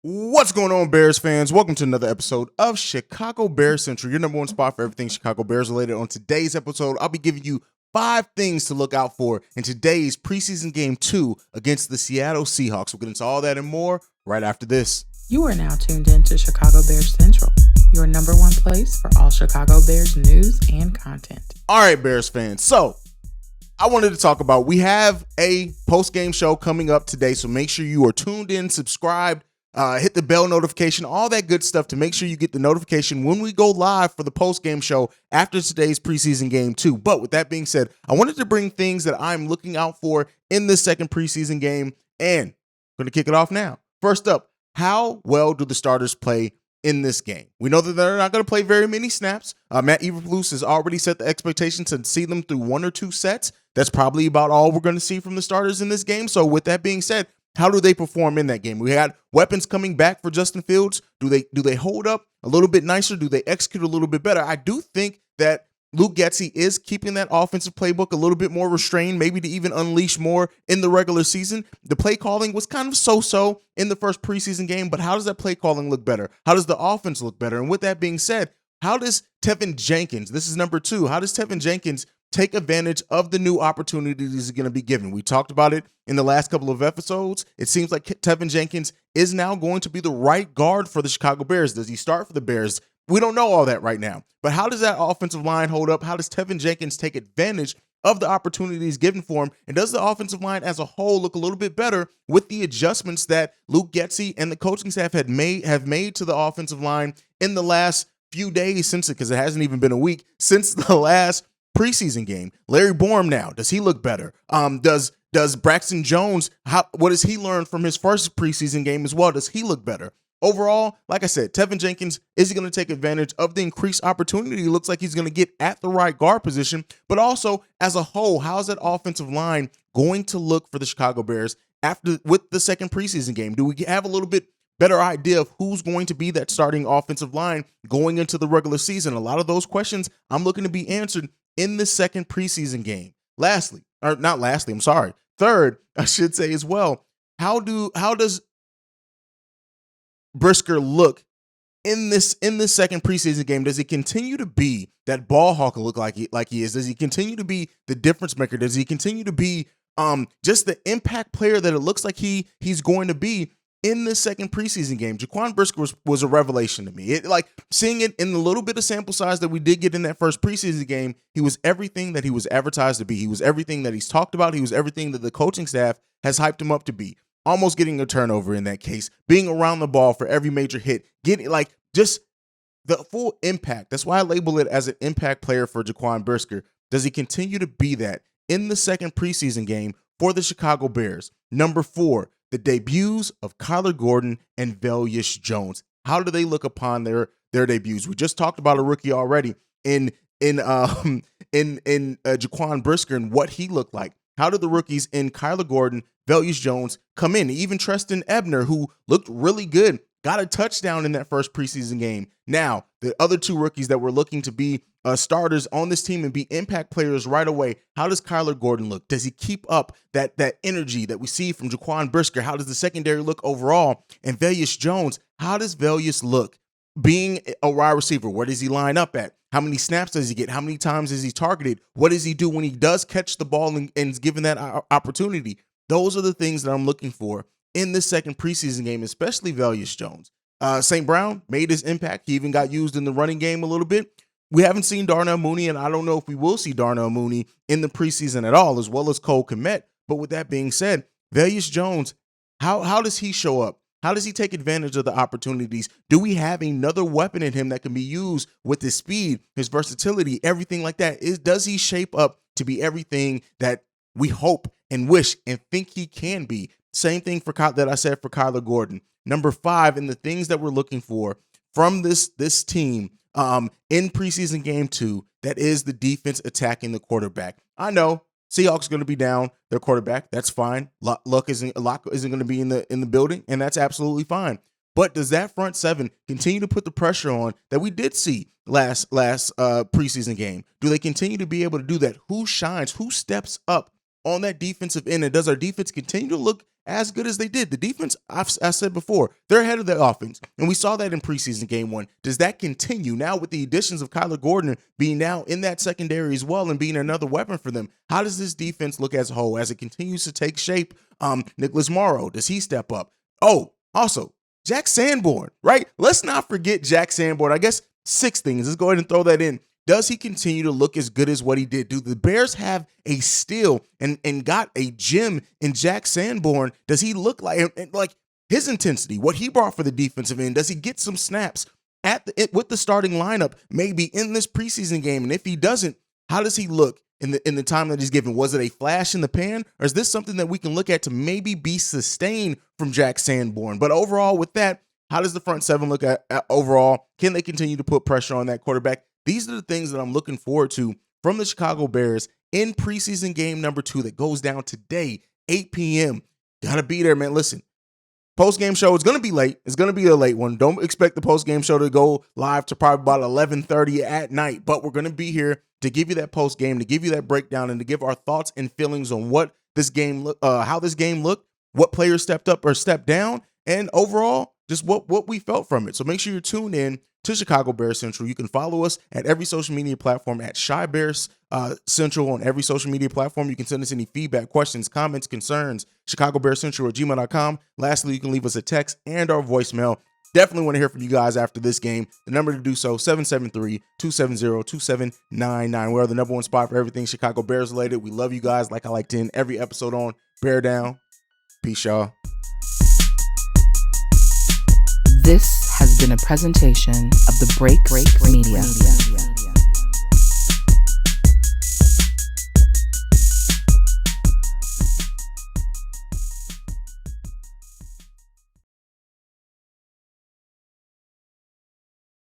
What's going on, Bears fans? Welcome to another episode of Chicago Bears Central, your number one spot for everything Chicago Bears related. On today's episode, I'll be giving you 5 things to look out for in today's preseason game 2 against the Seattle Seahawks. We'll get into all that and more right after this. You are now tuned in to Chicago Bears Central, your number one place for all Chicago Bears news and content. All right, Bears fans. So I wanted to talk about, we have a post-game show coming up today, so make sure you are tuned in, subscribed, hit the bell notification, all that good stuff to make sure you get the notification when we go live for the post-game show after today's preseason game 2. But with that being said, I wanted to bring things that I'm looking out for in this second preseason game, and I'm going to kick it off now. First up, how well do the starters play in this game? We know that they're not going to play very many snaps. Matt Eberflus has already set the expectation to see them through 1 or 2 sets. That's probably about all we're going to see from the starters in this game. So with that being said, how do they perform in that game? We had weapons coming back for Justin Fields. Do they hold up a little bit nicer? Do they execute a little bit better? I do think that Luke Getsy is keeping that offensive playbook a little bit more restrained, maybe to even unleash more in the regular season. The play calling was kind of so-so in the first preseason game, but how does that play calling look better? How does the offense look better? And with that being said, how does Tevin Jenkins, this is number 2, how does Tevin Jenkins take advantage of the new opportunities he's going to be given? We talked about it in the last couple of episodes. It seems like Tevin Jenkins is now going to be the right guard for the Chicago Bears. Does he start for the Bears? We don't know all that right now. But how does that offensive line hold up? How does Tevin Jenkins take advantage of the opportunities given for him? And does the offensive line as a whole look a little bit better with the adjustments that Luke Getsy and the coaching staff have made to the offensive line in the last few days since it, because it hasn't even been a week since the last preseason game? Larry Borom now, does he look better? Does Braxton Jones, what does he learn from his first preseason game as well? Does he look better? Overall, like I said, Tevin Jenkins is going to take advantage of the increased opportunity he looks like he's going to get at the right guard position, but also as a whole, how's that offensive line going to look for the Chicago Bears with the second preseason game? Do we have a little bit better idea of who's going to be that starting offensive line going into the regular season? A lot of those questions I'm looking to be answered in the second preseason game. Third, I should say as well, how does Brisco look in this second preseason game? Does he continue to be that ball hawk look like he is? Does he continue to be the difference maker? Does he continue to be just the impact player that it looks like he's going to be in this second preseason game? Jaquan Brisco was a revelation to me. Seeing it in the little bit of sample size that we did get in that first preseason game, he was everything that he was advertised to be. He was everything that he's talked about. He was everything that the coaching staff has hyped him up to be. Almost getting a turnover in that case, being around the ball for every major hit, getting just the full impact. That's why I label it as an impact player for Jaquan Brisco. Does he continue to be that in the second preseason game for the Chicago Bears? Number 4, the debuts of Kyler Gordon and Velus Jones. How do they look upon their debuts? We just talked about a rookie already in Jaquan Brisco and what he looked like. How did the rookies in Kyler Gordon, Velus Jones come in? Even Treston Ebner, who looked really good, got a touchdown in that first preseason game. Now, the other 2 rookies that were looking to be starters on this team and be impact players right away, how does Kyler Gordon look? Does he keep up that energy that we see from Jaquan Brisco? How does the secondary look overall? And Velus Jones, how does Velus look being a wide receiver? Where does he line up at? How many snaps does he get? How many times is he targeted? What does he do when he does catch the ball and is given that opportunity? Those are the things that I'm looking for in this second preseason game, especially Velus Jones. St. Brown made his impact. He even got used in the running game a little bit. We haven't seen Darnell Mooney, and I don't know if we will see Darnell Mooney in the preseason at all, as well as Cole Kmet. But with that being said, Velus Jones, how does he show up? How does he take advantage of the opportunities? Do we have another weapon in him that can be used with his speed, his versatility, everything like that? Does he shape up to be everything that we hope and wish and think he can be? Same thing that I said for Kyler Gordon. Number 5, and the things that we're looking for from this team in preseason game 2, that is the defense attacking the quarterback. I know Seahawks going to be down their quarterback. That's fine. Luck isn't going to be in the building, and that's absolutely fine. But does that front 7 continue to put the pressure on that we did see last preseason game? Do they continue to be able to do that? Who shines? Who steps up on that defensive end? And does our defense continue to look as good as they did. The defense, I said before, they're ahead of the offense, and we saw that in preseason game 1. Does that continue now with the additions of Kyler Gordon being now in that secondary as well and being another weapon for them? How does this defense look as a whole as it continues to take shape? Nicholas Morrow, does he step up? Oh, also, Jack Sanborn, right? Let's not forget Jack Sanborn. I guess 6 things. Let's go ahead and throw that in. Does he continue to look as good as what he did? Do the Bears have a steal and got a gem in Jack Sanborn? Does he look like his intensity, what he brought for the defensive end? Does he get some snaps with the starting lineup maybe in this preseason game? And if he doesn't, how does he look in the time that he's given? Was it a flash in the pan, or is this something that we can look at to maybe be sustained from Jack Sanborn? But overall, with that, how does the front 7 look at overall? Can they continue to put pressure on that quarterback? These are the things that I'm looking forward to from the Chicago Bears in preseason game number 2 that goes down today, 8 p.m. Gotta be there, man. Listen, post-game show is going to be late. It's going to be a late one. Don't expect the post-game show to go live to probably about 11:30 at night, but we're going to be here to give you that post-game, to give you that breakdown, and to give our thoughts and feelings on what this game, how this game looked, what players stepped up or stepped down, and overall, just what we felt from it. So make sure you're tuned in to Chicago Bears Central. You can follow us at every social media platform at Chi Bears Central on every social media platform. You can send us any feedback, questions, comments, concerns, chicagobearscentral@gmail.com. Lastly, you can leave us a text and our voicemail. Definitely want to hear from you guys after this game. The number to do so, 773-270-2799. We are the number 1 spot for everything Chicago Bears related. We love you guys like I like to end every episode on. Bear down. Peace, y'all. This has been a presentation of the Break Media.